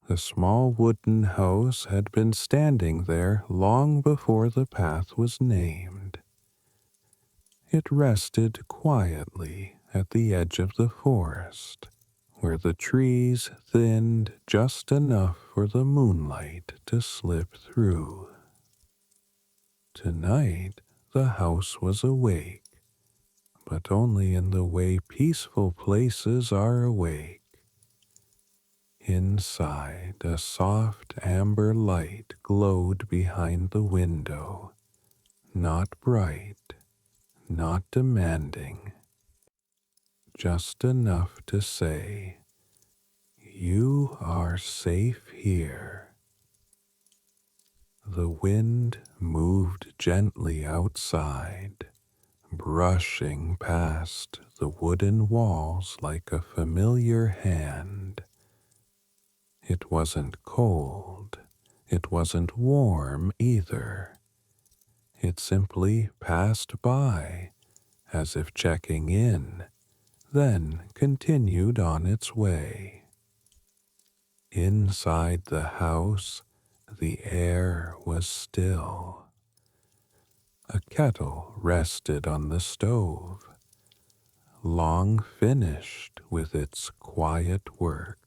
The small wooden house had been standing there long before the path was named. It rested quietly at the edge of the forest, where the trees thinned just enough for the moonlight to slip through. Tonight, the house was awake, but only in the way peaceful places are awake. Inside, a soft amber light glowed behind the window, not bright, not demanding, just enough to say, "You are safe here." The wind moved gently outside, brushing past the wooden walls like a familiar hand. It wasn't cold. It wasn't warm either. It simply passed by, as if checking in, then continued on its way. Inside the house, the air was still. A kettle rested on the stove, long finished with its quiet work.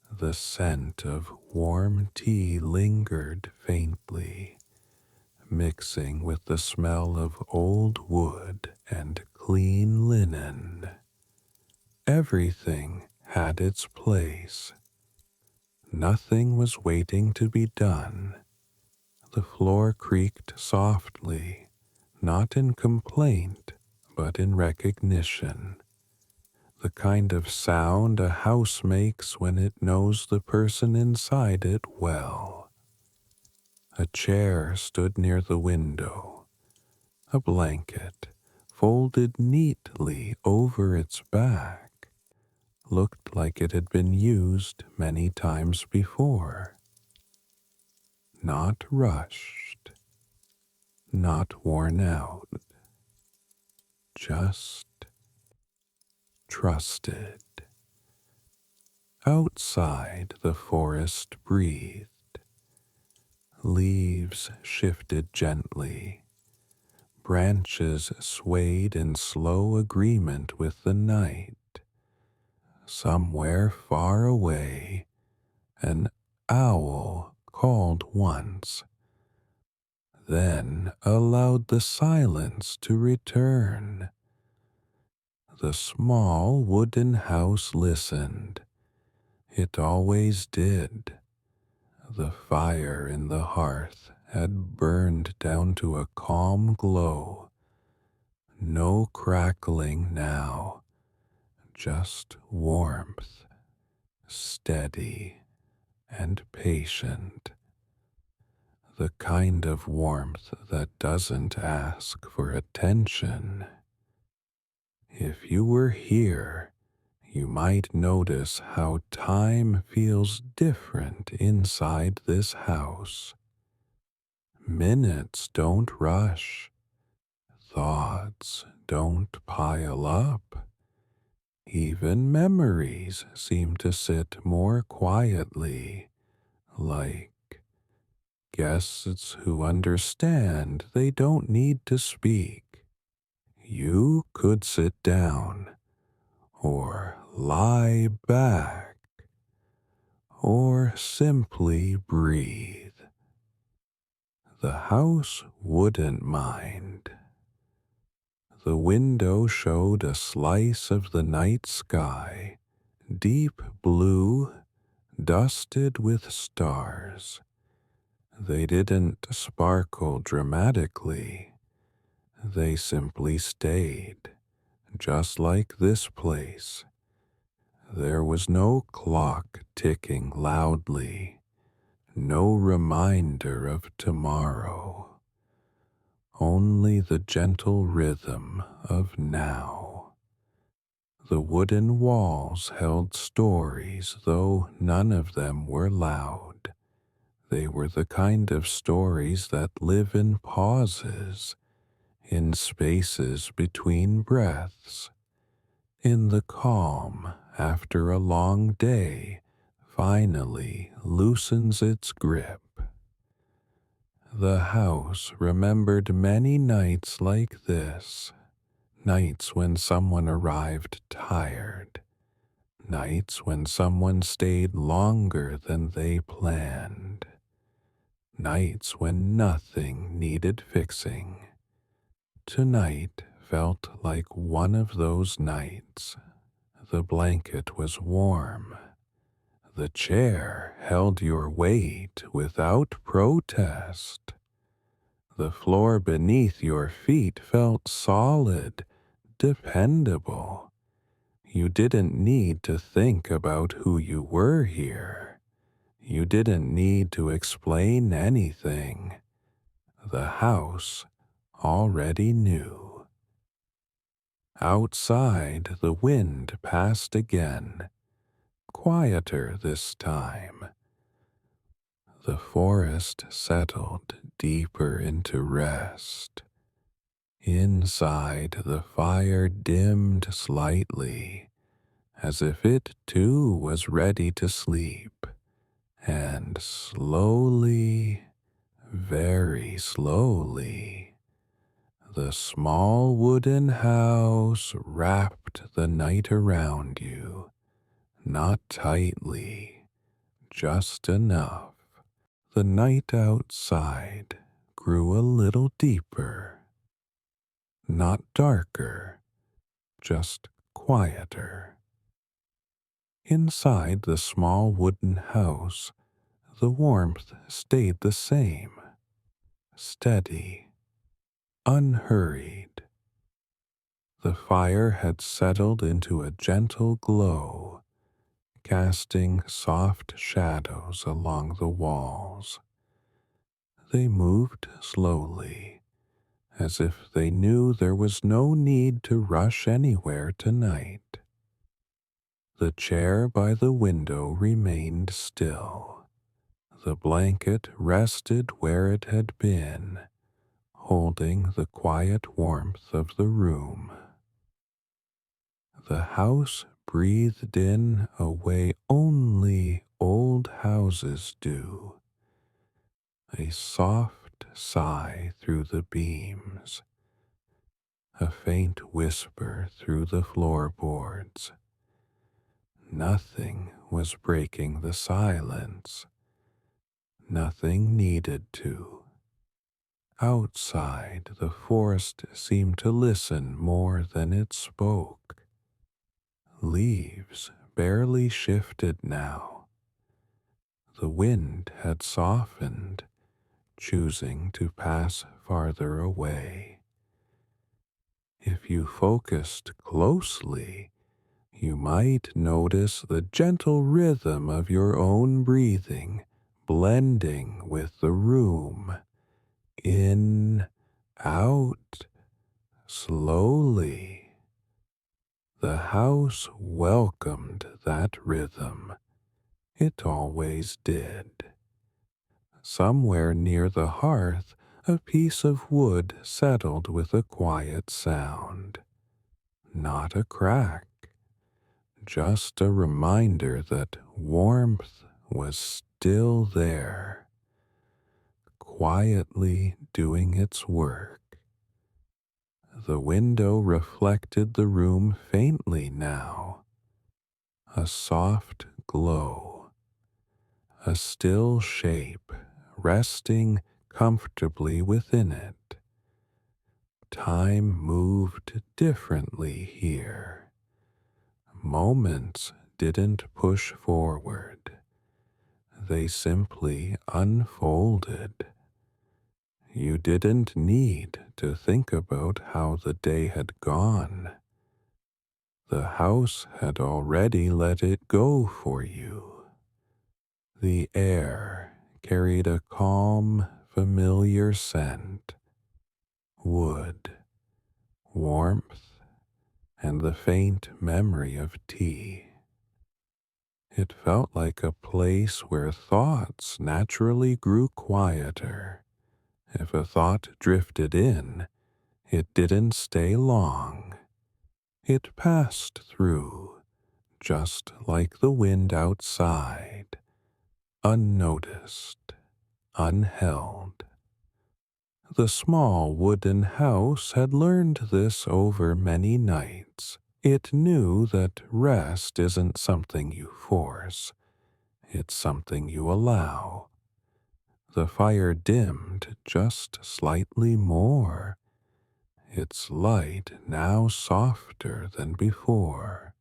The scent of warm tea lingered faintly, mixing with the smell of old wood and clean linen. Everything had its place. Nothing was waiting to be done. The floor creaked softly, not in complaint, but in recognition. The kind of sound a house makes when it knows the person inside it well. A chair stood near the window. A blanket, folded neatly over its back, looked like it had been used many times before. Not rushed, not worn out, just trusted. Outside, the forest breathed. Leaves shifted gently. Branches swayed in slow agreement with the night. Somewhere far away, an owl called once, then allowed the silence to return. The small wooden house listened. It always did. The fire in the hearth had burned down to a calm glow. No crackling now, just warmth, steady and patient. The kind of warmth that doesn't ask for attention. If you were here, you might notice how time feels different inside this house. Minutes don't rush. Thoughts don't pile up. Even memories seem to sit more quietly, like guests who understand they don't need to speak. You could sit down, or lie back, or simply breathe. The house wouldn't mind. The window showed a slice of the night sky, deep blue, dusted with stars. They didn't sparkle dramatically. They simply stayed, just like this place. There was no clock ticking loudly, no reminder of tomorrow, only the gentle rhythm of now. The wooden walls held stories, though none of them were loud. They were the kind of stories that live in pauses, in spaces between breaths, in the calm after a long day finally loosens its grip. The house remembered many nights like this, nights when someone arrived tired, nights when someone stayed longer than they planned, nights when nothing needed fixing. Tonight felt like one of those nights. The blanket was warm. The chair held your weight without protest. The floor beneath your feet felt solid, dependable. You didn't need to think about who you were here. You didn't need to explain anything. The house already knew. Outside, the wind passed again, quieter this time. The forest settled deeper into rest. Inside, the fire dimmed slightly, as if it too was ready to sleep, and slowly, very slowly, the small wooden house wrapped the night around you, not tightly, just enough. The night outside grew a little deeper, not darker, just quieter. Inside the small wooden house, the warmth stayed the same, steady, unhurried. The fire had settled into a gentle glow, casting soft shadows along the walls. They moved slowly, as if they knew there was no need to rush anywhere tonight. The chair by the window remained still. The blanket rested where it had been, holding the quiet warmth of the room. The house breathed in a way only old houses do, a soft sigh through the beams, a faint whisper through the floorboards. Nothing was breaking the silence. Nothing needed to. Outside, the forest seemed to listen more than it spoke. Leaves barely shifted now. The wind had softened, choosing to pass farther away. If you focused closely, you might notice the gentle rhythm of your own breathing blending with the room. In, out, slowly. The house welcomed that rhythm. It always did. Somewhere near the hearth, a piece of wood settled with a quiet sound. Not a crack, just a reminder that warmth was still there, quietly doing its work. The window reflected the room faintly now, a soft glow, a still shape resting comfortably within it. Time moved differently here. Moments didn't push forward. They simply unfolded. You didn't need to think about how the day had gone. The house had already let it go for you. The air carried a calm, familiar scent. Wood, warmth, and the faint memory of tea. It felt like a place where thoughts naturally grew quieter. If a thought drifted in, it didn't stay long. It passed through, just like the wind outside, unnoticed, unheld. The small wooden house had learned this over many nights. It knew that rest isn't something you force, it's something you allow. The fire dimmed just slightly more, its light now softer than before.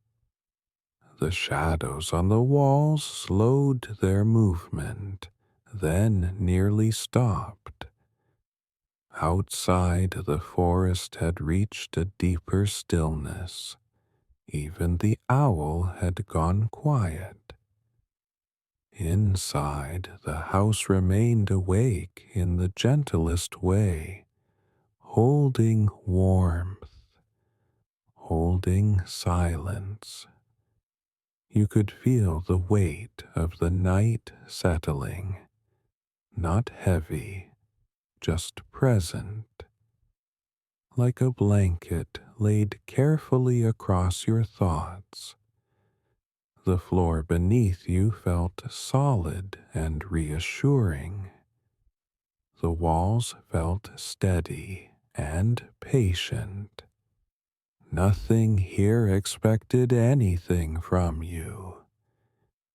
The shadows on the walls slowed their movement, then nearly stopped. Outside, the forest had reached a deeper stillness. Even the owl had gone quiet. Inside, the house remained awake in the gentlest way, holding warmth, holding silence. You could feel the weight of the night settling, not heavy, just present, like a blanket laid carefully across your thoughts. The floor beneath you felt solid and reassuring. The walls felt steady and patient. Nothing here expected anything from you.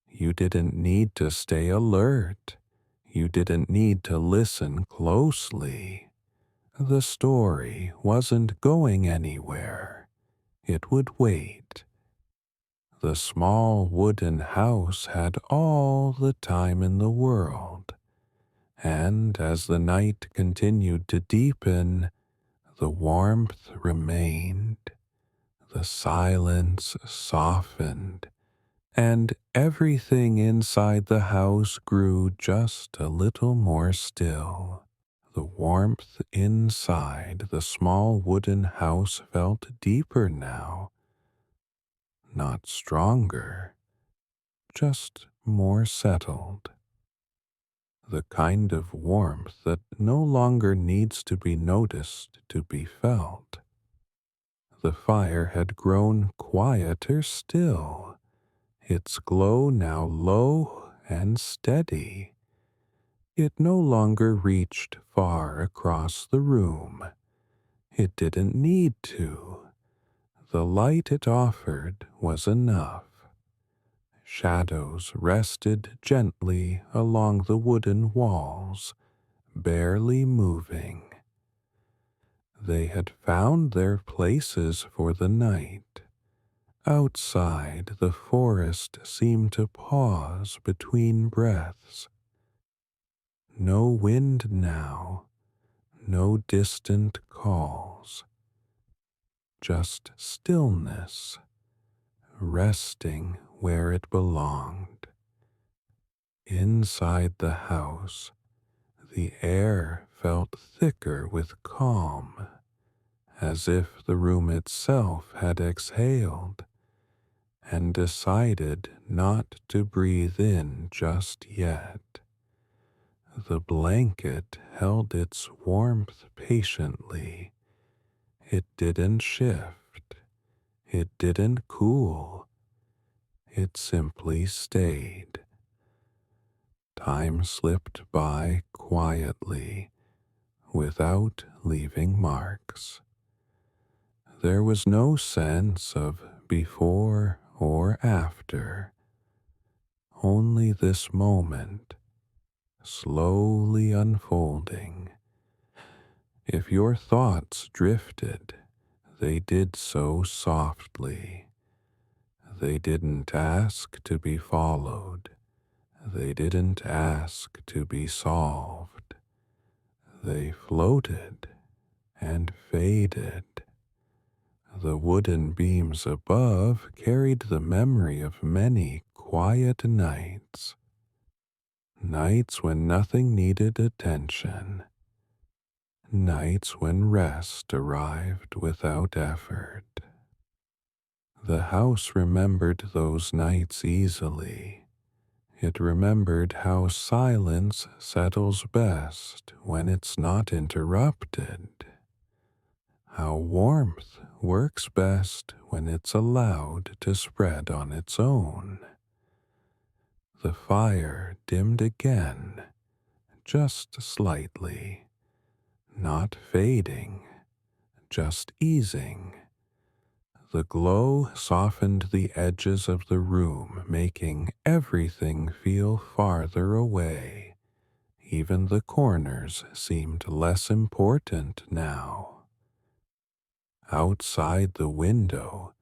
You didn't need to stay alert. You didn't need to listen closely. The story wasn't going anywhere. It would wait. The small wooden house had all the time in the world, and as the night continued to deepen, the warmth remained, the silence softened, and everything inside the house grew just a little more still. The warmth inside the small wooden house felt deeper now, not stronger, just more settled. The kind of warmth that no longer needs to be noticed to be felt. The fire had grown quieter still, its glow now low and steady. It no longer reached far across the room. It didn't need to. The light it offered was enough. Shadows rested gently along the wooden walls, barely moving. They had found their places for the night. Outside, the forest seemed to pause between breaths. No wind now, no distant calls. Just stillness, resting where it belonged. Inside the house, the air felt thicker with calm, as if the room itself had exhaled and decided not to breathe in just yet. The blanket held its warmth patiently. It didn't shift. It didn't cool. It simply stayed. Time slipped by quietly, without leaving marks. There was no sense of before or after, only this moment, slowly unfolding. If your thoughts drifted, they did so softly. They didn't ask to be followed. They didn't ask to be solved. They floated and faded. The wooden beams above carried the memory of many quiet nights. Nights when nothing needed attention. Nights when rest arrived without effort. The house remembered those nights easily. It remembered how silence settles best when it's not interrupted. how warmth works best when it's allowed to spread on its own. The fire dimmed again, just slightly, not fading, just easing. The glow softened the edges of the room, making everything feel farther away. Even the corners seemed less important now. Outside the window,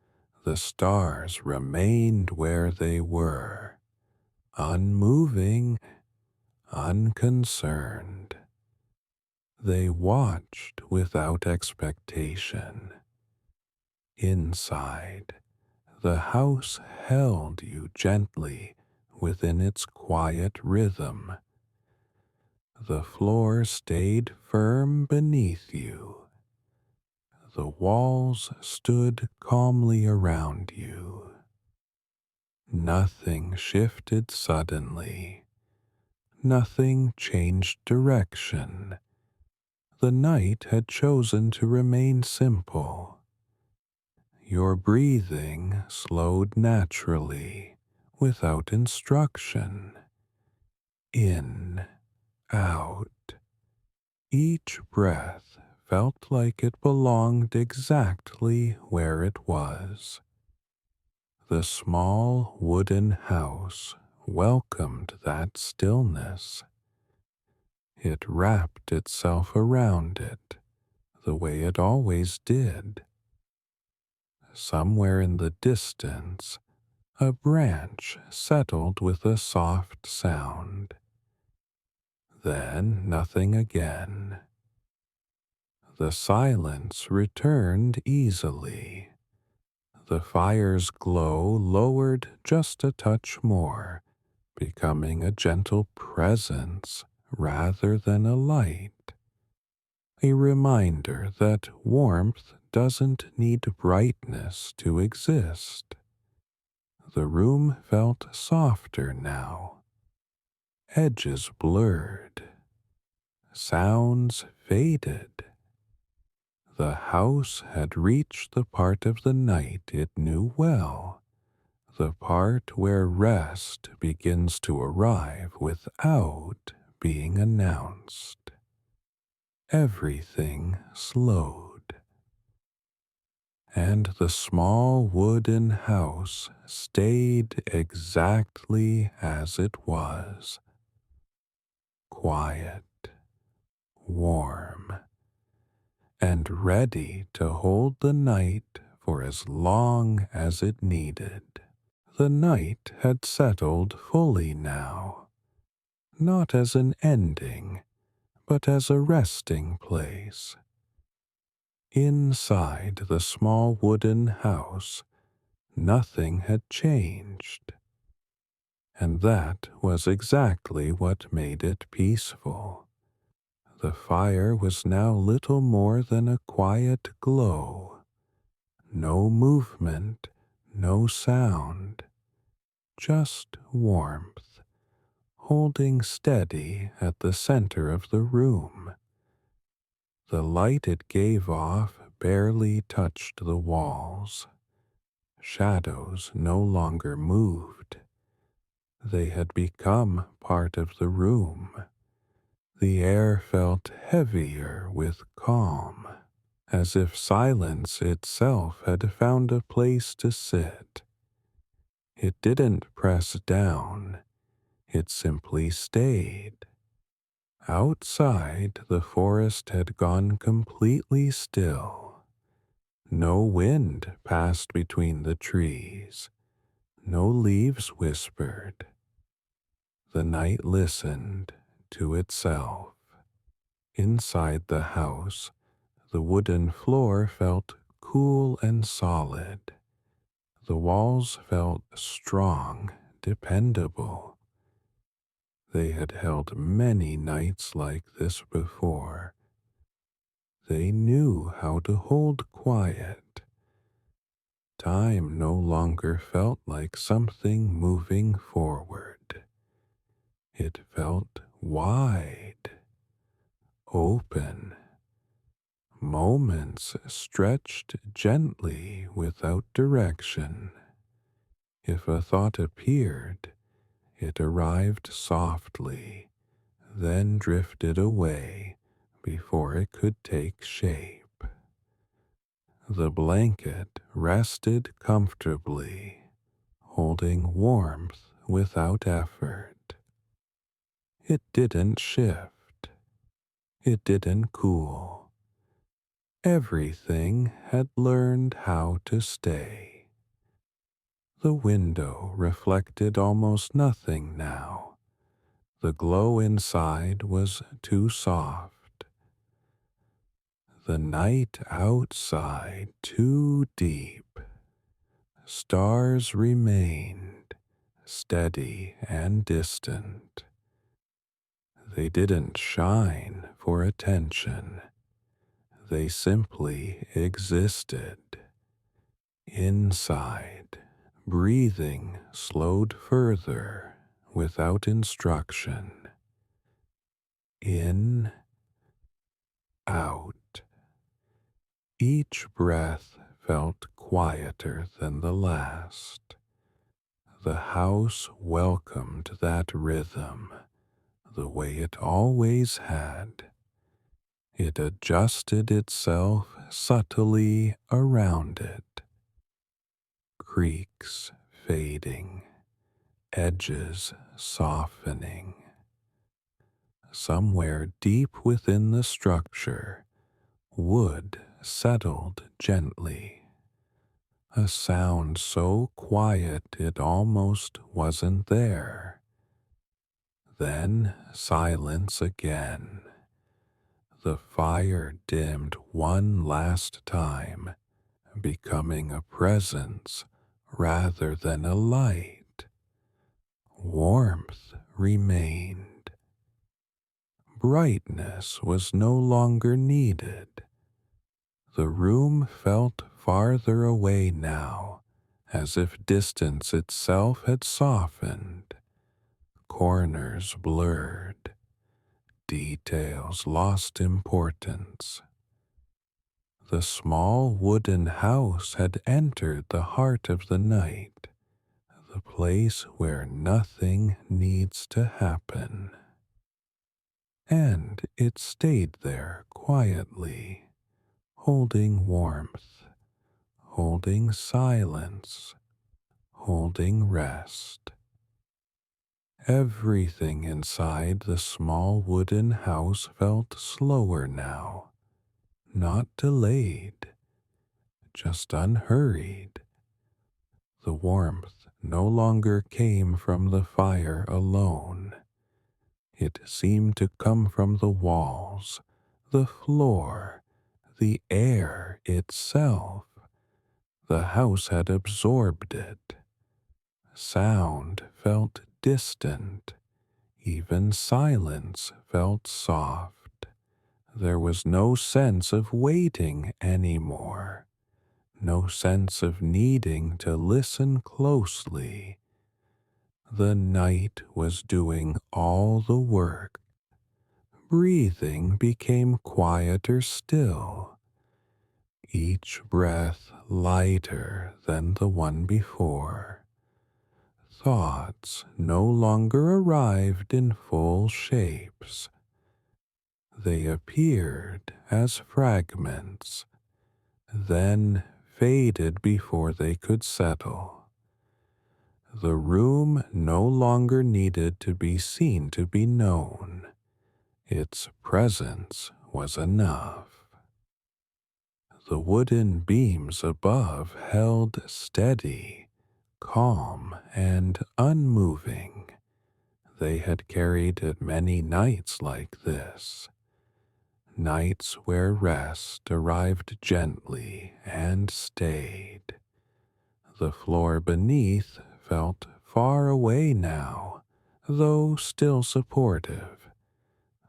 the stars remained where they were, unmoving, unconcerned. They watched without expectation. Inside, the house held you gently within its quiet rhythm. The floor stayed firm beneath you. The walls stood calmly around you. Nothing shifted suddenly. Nothing changed direction. The night had chosen to remain simple. Your breathing slowed naturally, without instruction. In, out. Each breath felt like it belonged exactly where it was. The small wooden house welcomed that stillness. It wrapped itself around it, the way it always did. Somewhere in the distance, a branch settled with a soft sound. Then nothing again. The silence returned easily. The fire's glow lowered just a touch more, becoming a gentle presence rather than a light. A reminder that warmth doesn't need brightness to exist. The room felt softer now, edges blurred, sounds faded. The house had reached the part of the night it knew well, the part where rest begins to arrive without being announced. Everything slowed, and the small wooden house stayed exactly as it was, quiet, warm, and ready to hold the night for as long as it needed. The night had settled fully now, not as an ending, but as a resting place. Inside the small wooden house, nothing had changed, and that was exactly what made it peaceful. The fire was now little more than a quiet glow. No movement, no sound, just warmth, holding steady at the center of the room. The light it gave off barely touched the walls. Shadows no longer moved. They had become part of the room. The air felt heavier with calm, as if silence itself had found a place to sit. It didn't press down, it simply stayed. Outside, the forest had gone completely still. No wind passed between the trees. No leaves whispered. The night listened to itself. Inside the house, the wooden floor felt cool and solid. The walls felt strong, dependable. They had held many nights like this before. They knew how to hold quiet. Time no longer felt like something moving forward. It felt wide, open, Moments stretched gently without direction. If a thought appeared, it arrived softly, then drifted away before it could take shape. The blanket rested comfortably, holding warmth without effort. It didn't shift. It didn't cool. Everything had learned how to stay. The window reflected almost nothing now. The glow inside was too soft. The night outside too deep. Stars remained, steady and distant. They didn't shine for attention. They simply existed. Inside, breathing slowed further without instruction. In, out. Each breath felt quieter than the last. The house welcomed that rhythm the way it always had. It adjusted itself subtly around it. Creaks fading, edges softening. Somewhere deep within the structure, wood settled gently. A sound so quiet it almost wasn't there. Then silence again. The fire dimmed one last time, becoming a presence rather than a light. Warmth remained. Brightness was no longer needed. The room felt farther away now, as if distance itself had softened. Corners blurred, details lost importance. The small wooden house had entered the heart of the night, the place where nothing needs to happen. And it stayed there quietly, holding warmth, holding silence, holding rest. Everything inside the small wooden house felt slower now, not delayed, just unhurried. The warmth no longer came from the fire alone. It seemed to come from the walls, the floor, the air itself. The house had absorbed it. Sound felt distant. Even silence felt soft. There was no sense of waiting anymore. No sense of needing to listen closely. The night was doing all the work. Breathing became quieter still, each breath lighter than the one before. Thoughts no longer arrived in full shapes. They appeared as fragments, then faded before they could settle. The room no longer needed to be seen to be known. Its presence was enough. The wooden beams above held steady, calm, and unmoving. They had carried it many nights like this. Nights where rest arrived gently and stayed. The floor beneath felt far away now, though still supportive.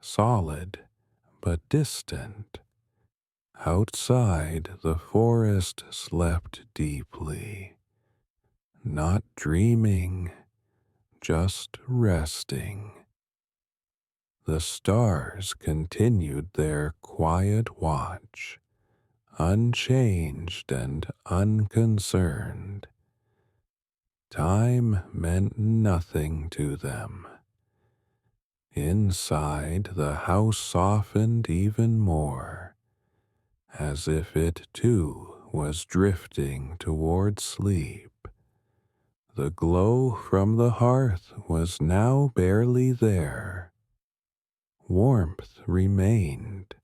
Solid, but distant. Outside, the forest slept deeply. Not dreaming, just resting. The stars continued their quiet watch, unchanged and unconcerned. Time meant nothing to them. Inside, the house softened even more, as if it too was drifting toward sleep. The glow from the hearth was now barely there. Warmth remained,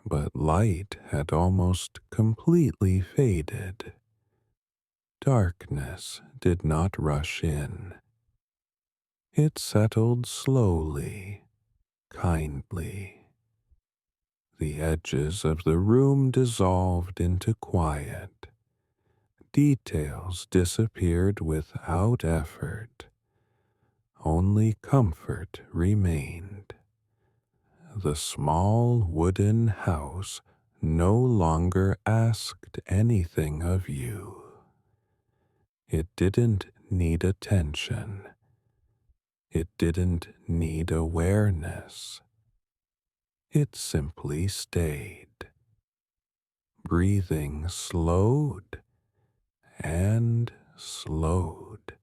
but light had almost completely faded. Darkness did not rush in. It settled slowly, kindly. The edges of the room dissolved into quiet. Details disappeared without effort. Only comfort remained. The small wooden house no longer asked anything of you. It didn't need attention. It didn't need awareness. It simply stayed. Breathing slowed and slowed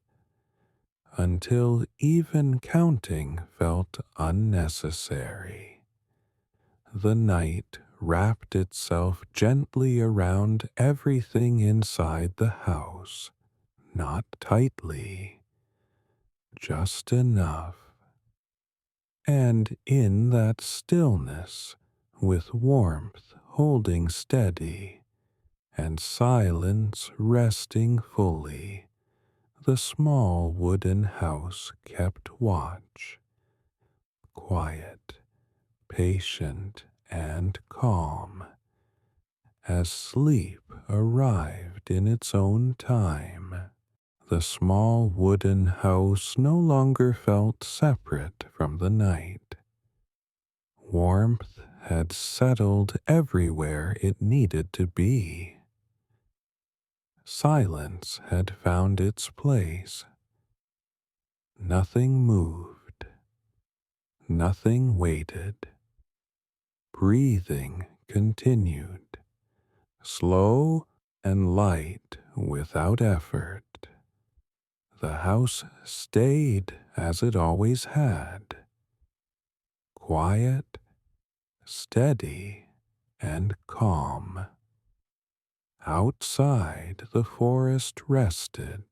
until even counting felt unnecessary. The night wrapped itself gently around everything inside the house, not tightly, just enough. And in that stillness, with warmth holding steady and silence resting fully, the small wooden house kept watch, quiet, patient, and calm, as sleep arrived in its own time. The small wooden house no longer felt separate from the night. Warmth had settled everywhere it needed to be. Silence had found its place. Nothing moved. Nothing waited. Breathing continued, slow and light without effort. The house stayed as it always had, quiet, steady, and calm. Outside, the forest rested.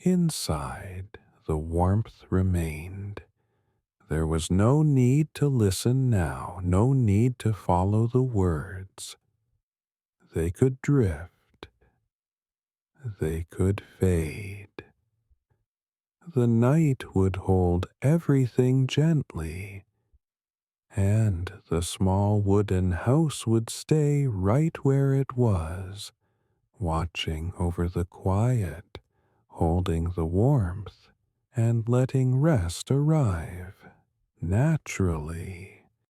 Inside, the warmth remained. There was no need to listen now, no need to follow the words. They could drift. They could fade. The night would hold everything gently, and the small wooden house would stay right where it was, watching over the quiet, holding the warmth, and letting rest arrive naturally.